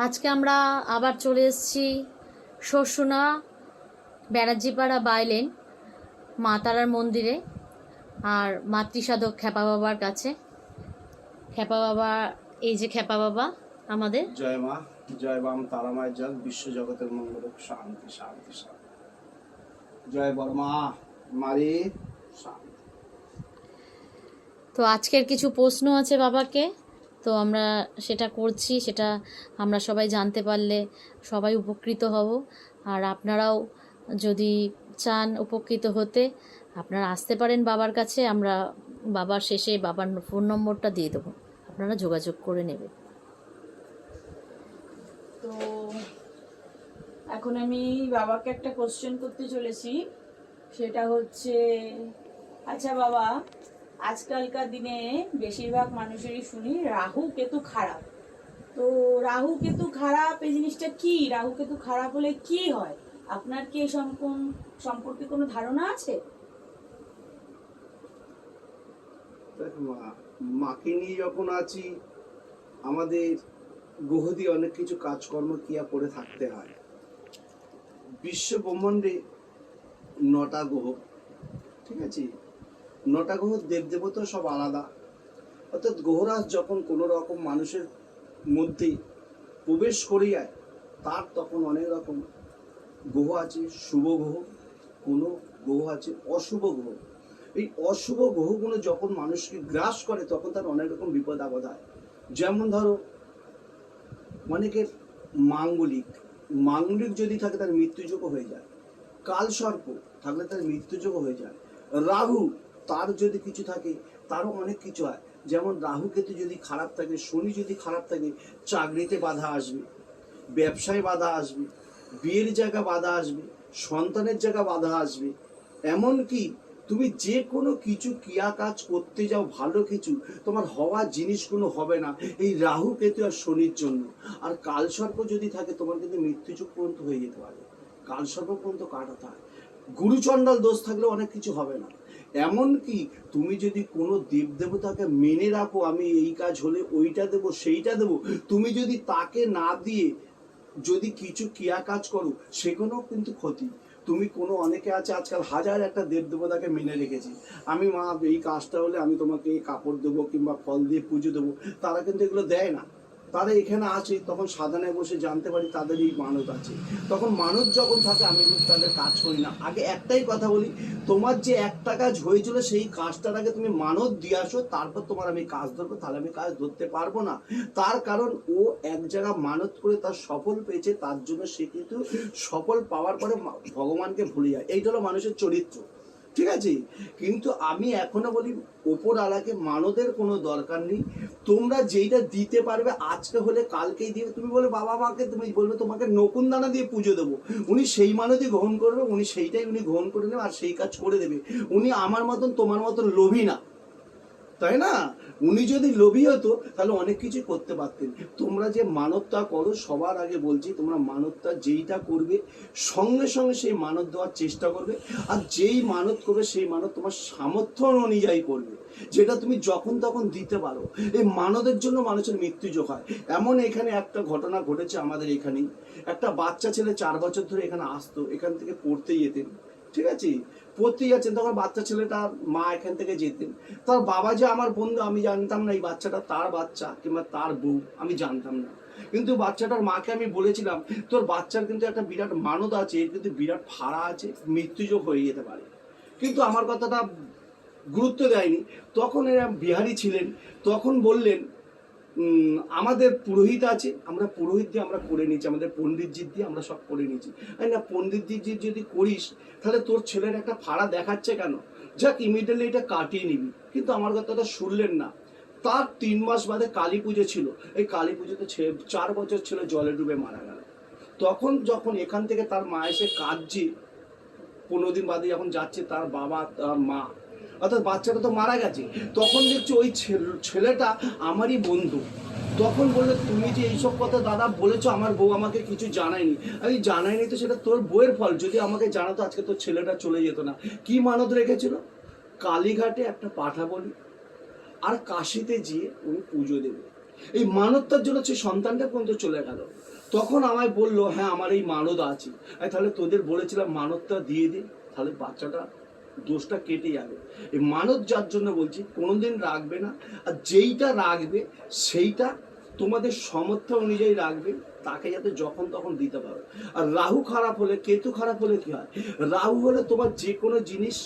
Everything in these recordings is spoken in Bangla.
আজকে আমরা আবার চলে এসেছি শর্ষুনা ব্যানার্জিপাড়া বাইলেন মা তারার মন্দিরে আর মাতৃসাধক খ্যাপা বাবার কাছে। খ্যাপা বাবা, এই যে খ্যাপা বাবা আমাদের। জয় মা, জয় বাম তারা মায়ের জয়, বিশ্ব জগতের মঙ্গল, শান্তি শান্তি শান্তি। জয় বর্মা মারি শান্তি। তো আজকের কিছু প্রশ্ন আছে বাবাকে, তো আমরা সেটা করছি, সেটা আমরা সবাই জানতে পারলে সবাই উপকৃত হব। আর আপনারাও যদি চান উপকৃত হতে, আপনারা আসতে পারেন বাবার কাছে। আমরা বাবার শেষে বাবার ফোন নম্বরটা দিয়ে দেবো, আপনারা যোগাযোগ করে নেবেন। তো এখন আমি বাবাকে একটা কোশ্চেন করতে চলেছি, সেটা হচ্ছে, আচ্ছা বাবা, আজকালকার দিনে বেশিরভাগ মানুষেরই শুনি রাহু কেতু খারাপ। তো রাহু কেতু খারাপ এই জিনিসটা কি? রাহু কেতু খারাপ হলে কি হয়? আপনার কি এই সম্পর্কে কোনো ধারণা আছে? মাকে নিয়ে যখন আছি, আমাদের গ্রহ দিয়ে অনেক কিছু কাজকর্ম ক্রিয়া করে থাকতে হয়। বিশ্ব ব্রহ্মাণ্ডে 9টা গ্রহ, ঠিক আছে? 9টা গ্রহ দেবদেবতা সব আলাদা। অর্থাৎ গ্রহরাজ যখন কোনো রকম মানুষের মধ্যে প্রবেশ করে যায়, তার তখন অনেক রকম গ্রহ আছে। শুভ গ্রহ, কোনো গ্রহ আছে অশুভ গ্রহ। এই অশুভ গ্রহগুলো যখন মানুষকে গ্রাস করে, তখন তার অনেক রকম বিপদ আপদ হয়। যেমন ধরো, অনেকের মাঙ্গলিক যদি থাকে, তার মৃত্যুযোগ্য হয়ে যায়। কালসর্প থাকলে তার মৃত্যুযোগ্য হয়ে যায়। রাহু, তার যদি কিছু থাকে, তারও অনেক কিছু হয়। যেমন রাহু কেতু যদি খারাপ থাকে, শনি যদি খারাপ থাকে, চাকরিতে বাধা আসবে, ব্যবসায় বাধা আসবে, বিয়ের জায়গা বাধা আসবে, সন্তানের জায়গা বাধা আসবে। এমনকি তুমি যে কোনো কিছু ক্রিয়া কাজ করতে যাও, ভালো কিছু তোমার হওয়ার জিনিসগুলো হবে না, এই রাহু কেতু আর শনির জন্য। আর কালসর্প যদি থাকে, তোমার কিন্তু মৃত্যুযোগ পর্যন্ত হয়ে যেতে পারে। কালসর্প পর্যন্ত কাটাতে হয়। গুরুচণ্ডাল দোষ থাকলে অনেক কিছু হবে না। এমনকি তুমি যদি কোনো দেবদেবতাকে মেনে রাখো, আমি এই কাজ হলে ওইটা দেবো, সেইটা দেবো, তুমি যদি তাকে না দিয়ে যদি কিছু ক্রিয়া কাজ করো, সেগুলো কিন্তু ক্ষতি। তুমি কোনো, অনেকে আছে আজকাল হাজার একটা দেবদেবতাকে মেনে রেখেছি, আমি মা এই কাজটা হলে আমি তোমাকে কাপড় দেবো কিংবা ফল দিয়ে পুজো দেবো, তারা কিন্তু এগুলো দেয় না। তারা এখানে আছে, তখন সাধনায় বসে জানতে পারি তাদের এই মানত আছে। তখন মানত যখন থাকে, আমি কিন্তু তাদের কাজ করি না। আগে একটাই কথা বলি, তোমার যে একটা কাজ হয়েছিল, সেই কাজটার আগে তুমি মানত দিয়ে আসো, তারপর তোমার আমি কাজ ধরবো। তাহলে আমি কাজ ধরতে পারবো না। তার কারণ, ও এক জায়গা মানত করে তার সফল পেয়েছে, তার জন্য সে কিন্তু সফল পাওয়ার পরে ভগবানকে ভুলে যায়। এইটা হলো মানুষের চরিত্র, ঠিক আছে? কিন্তু আমি এখনো বলি, ওপর আলাকে মানতের কোনো দরকার নেই। তোমরা যেইটা দিতে পারবে, আজকে হলে কালকেই দিবে। তুমি বলে বাবা মাকে, তুমি বলবে তোমাকে নকুন দানা দিয়ে পুজো দেবো, উনি সেই মানতই গ্রহণ করবে, উনি সেইটাই উনি গ্রহণ করে নেবে আর সেই কাজ করে দেবে। উনি আমার মতন তোমার মতন লোভী না, তাই না? উনি যদি লোভী হতো, তাহলে অনেক কিছু করতে পারতেন। তোমরা যে মানতটা করো, সবার আগে বলছি, তোমরা মানতটা যেইটা করবে, সঙ্গে সঙ্গে সেই মানত দেওয়ার চেষ্টা করবে। আর যেই মানত করবে, সেই মানত তোমার সামর্থ্য অনুযায়ী করবে, যেটা তুমি যখন তখন দিতে পারো। এই মানতের জন্য মানুষের মৃত্যুযোগ হয়। এমন এখানে একটা ঘটনা ঘটেছে আমাদের এখানেই। একটা বাচ্চা ছেলে 4 বছর ধরে এখানে আসতো, এখান থেকে পড়তে যেতেন, ঠিক আছে? পড়তে যাচ্ছেন, তখন বাচ্চা ছেলেটার মা এখান থেকে যেতেন। তার বাবা যে আমার বন্ধু, আমি জানতাম না এই বাচ্চাটা তার বাচ্চা কিংবা তার বউ, আমি জানতাম না। কিন্তু বাচ্চাটার মাকে আমি বলেছিলাম, তোর বাচ্চার কিন্তু একটা বিরাট মানত আছে, এর কিন্তু বিরাট ফাড়া আছে, মৃত্যুযোগ হয়ে যেতে পারে। কিন্তু আমার কথাটা গুরুত্ব দেয়নি। তখন এরা বিহারি ছিলেন, তখন বললেন, আমাদের পুরোহিত আছে, আমরা পুরোহিত দিয়ে আমরা করে নিচ্ছি, আমাদের পণ্ডিতজি দিয়ে আমরা সব করে নিচ্ছি। না, পণ্ডিতজি যদি করিস, তাহলে তোর ছেলের একটা ফাড়া দেখাচ্ছে কেন, যাক ইমিডিয়েটলি এটা কাটিয়ে নিবি। কিন্তু আমার কথাটা শুনলেন না। তার 3 মাস বাদে কালী পুজো ছিল, এই কালী পুজোতে 4 বছর ছেলে জলে ডুবে মারা গেল। তখন যখন এখান থেকে তার মা এসে কাঁদছে, 15 দিন বাদে যখন যাচ্ছে তার বাবা তার মা, অর্থাৎ বাচ্চাটা তো মারা গেছে, তখন দেখছি ওই ছেলেটা আমারই বন্ধু। তখন বললে, তুমি যে এইসব কথা দাদা বলেছো, আমার বউ আমাকে কিছু জানায়নি। আমি জানাইনি তো সেটা তোর বউয়ের ফল, যদি আমাকে জানাতো আজকে তোর ছেলেটা চলে যেত না। কি মানত রেখেছিল? কালীঘাটে একটা পাঠা বলি আর কাশিতে গিয়ে উনি পুজো দেবে। এই মানবতার জন্য সেই সন্তানটা পর্যন্ত চলে গেল। তখন আমায় বললো হ্যাঁ আমার এই মানদ আছে, তাহলে তোদের বলেছিলাম মানদটা দিয়ে দে, তাহলে বাচ্চাটা দোষটা কেটে যাবে। এই মানদ যার জন্য বলছি কোনোদিন রাখবে না, আর যেইটা রাখবে সেইটা তোমাদের সামর্থ্য অনুযায়ী রাখবে, তাকে যাতে যখন তখন দিতে পারো। আর রাহু খারাপ হলে, কেতু খারাপ হলে কি হয়, রাহু হলে তোমার যে কোনো জিনিস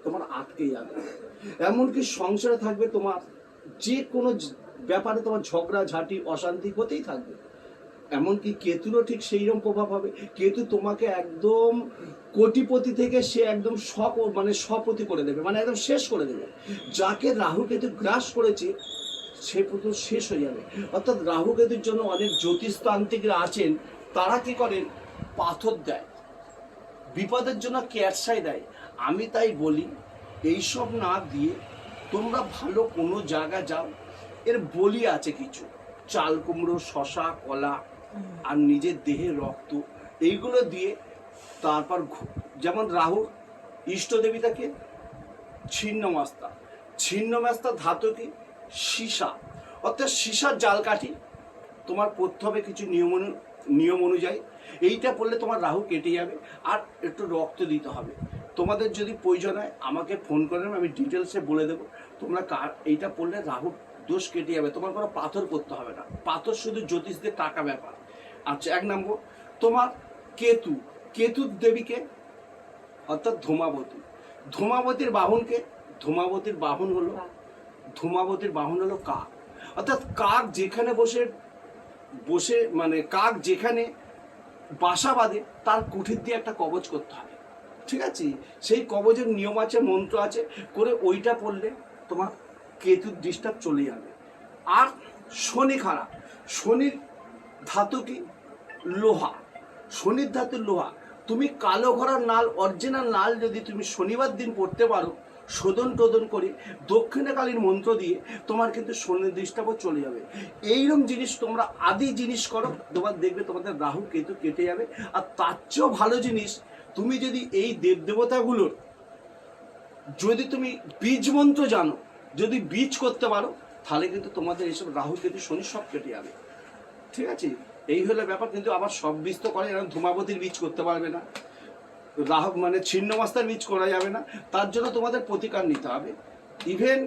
তোমার আটকে যাবে, এমনকি সংসারে থাকবে তোমার যে কোনো ব্যাপারে তোমার ঝগড়া ঝাঁটি অশান্তি হতেই থাকবে। এমনকি কেতুরও ঠিক সেই রকম প্রভাব হবে। কেতু তোমাকে একদম কোটিপতি থেকে সে একদম স্বপতি করে দেবে, মানে একদম শেষ করে দেবে। যাকে রাহু কেতু গ্রাস করেছে সে পুরো শেষ হয়ে যাবে। অর্থাৎ রাহু কেতুর জন্য অনেক জ্যোতিষতান্ত্রিকরা আছেন, তারা কি করেন, পাথর দেয়, বিপদের জন্য ক্যাটসাই দেয়। আমি তাই বলি এইসব না দিয়ে তোমরা ভালো কোনো জায়গা যাও, এর বলি আছে কিছু, চাল কুমড়ো, শশা, কলা আর নিজের দেহের রক্ত, এইগুলো দিয়ে তারপর যেমন রাহুর ইষ্টদেবীটাকে ছিন্নমাস্তা, ছিন্নমাস্তা ধাতু কি, সীসা, অর্থাৎ সীসার জাল কাঠি তোমার পড়তে হবে কিছু নিয়ম অনুযায়ী। এইটা পড়লে তোমার রাহু কেটে যাবে। আর একটু রক্ত দিতে হবে। তোমাদের যদি প্রয়োজন হয় আমাকে ফোন করেন, আমি ডিটেলসে বলে দেবো। তোমরা এইটা পড়লে রাহুর দোষ কেটে যাবে, তোমার কোনো পাথর করতে হবে না। পাথর শুধু জ্যোতিষদের টাকা ব্যাপার। আচ্ছা, 1 নম্বর তোমার কেতু, কেতুর দেবীকে অর্থাৎ ধূমাবতী, ধূমাবতীর বাহনকে, ধূমাবতীর বাহন হলো, ধূমাবতীর বাহন হলো কাক। অর্থাৎ কাক যেখানে বসে মানে কাক যেখানে বাসা বাঁধে তার কুঠির দিয়ে একটা কবচ করতে হবে, ঠিক আছে? সেই কবচের নিয়ম আছে, মন্ত্র আছে, করে ওইটা পড়লে তোমার কেতুর ডিস্টার্ব চলে যাবে। আর শনি খারাপ, শনির ধাতু কি, লোহা, শনির ধাতু লোহা। তুমি কালো ঘোড়ার নাল, অরিজিনাল নাল যদি তুমি শনিবার দিন পড়তে পারো, শোধন টোধন করে দক্ষিণাকালীন মন্ত্র দিয়ে, তোমার কিন্তু শনির দৃষ্টাও চলে যাবে। এইরকম জিনিস তোমরা আদি জিনিস করো, তোমার দেখবে তোমাদের রাহু কেতু কেটে যাবে। আর তার চেয়েও ভালো জিনিস, তুমি যদি এই দেবদেবতাগুলোর যদি তুমি বীজ মন্ত্র জানো, যদি বীজ করতে পারো, তাহলে কিন্তু তোমাদের এইসব রাহু কেতু শনি সব কেটে যাবে, ঠিক আছে? এই হলো ব্যাপার। কিন্তু আবার সব বীজ তো করে, এরকম ধূমাবতীর বীজ করতে পারবে না, রাহু মানে ছিন্নমাস্তার বীজ করা যাবে না। তার জন্য তোমাদের প্রতিকার নিতে হবে। ইভেন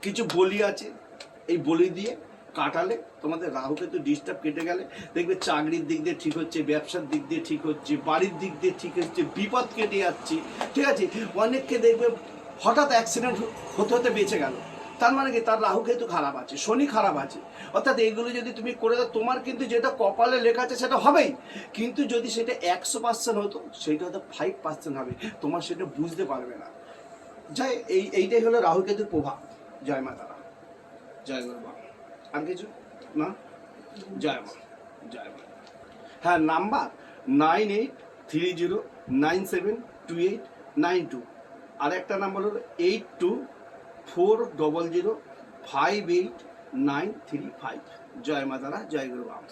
কিছু বলি আছে, এই বলি দিয়ে কাটালে তোমাদের রাহু কেতু ডিস্টার্ব কেটে গেলে দেখবে চাকরির দিক দিয়ে ঠিক হচ্ছে, ব্যবসার দিক দিয়ে ঠিক হচ্ছে, বাড়ির দিক দিয়ে ঠিক হচ্ছে, বিপদ কেটে যাচ্ছে, ঠিক আছে? অনেককে দেখবে হঠাৎ অ্যাক্সিডেন্ট হতে হতে বেঁচে গেল, তার মানে কি, তার রাহু কেতু খারাপ আছে, শনি খারাপ আছে। অর্থাৎ এইগুলো যদি তুমি করে দাও, তোমার কিন্তু যেটা কপালে লেখা আছে সেটা হবেই, কিন্তু যদি সেটা 100% হতো, সেটা হয়তো 5% হবে, তোমার সেটা বুঝতে পারবে না। যাই এইটাই হলো রাহু কেতুর প্রভাব। জয় মা তারা, জয় মা। আর কিছু না? জয় মা, জয় মা। হ্যাঁ, নাম্বার 9830972892, আর একটা নাম্বার হলো 8240058935। জয় মা তারা, জয় গুরু বাম।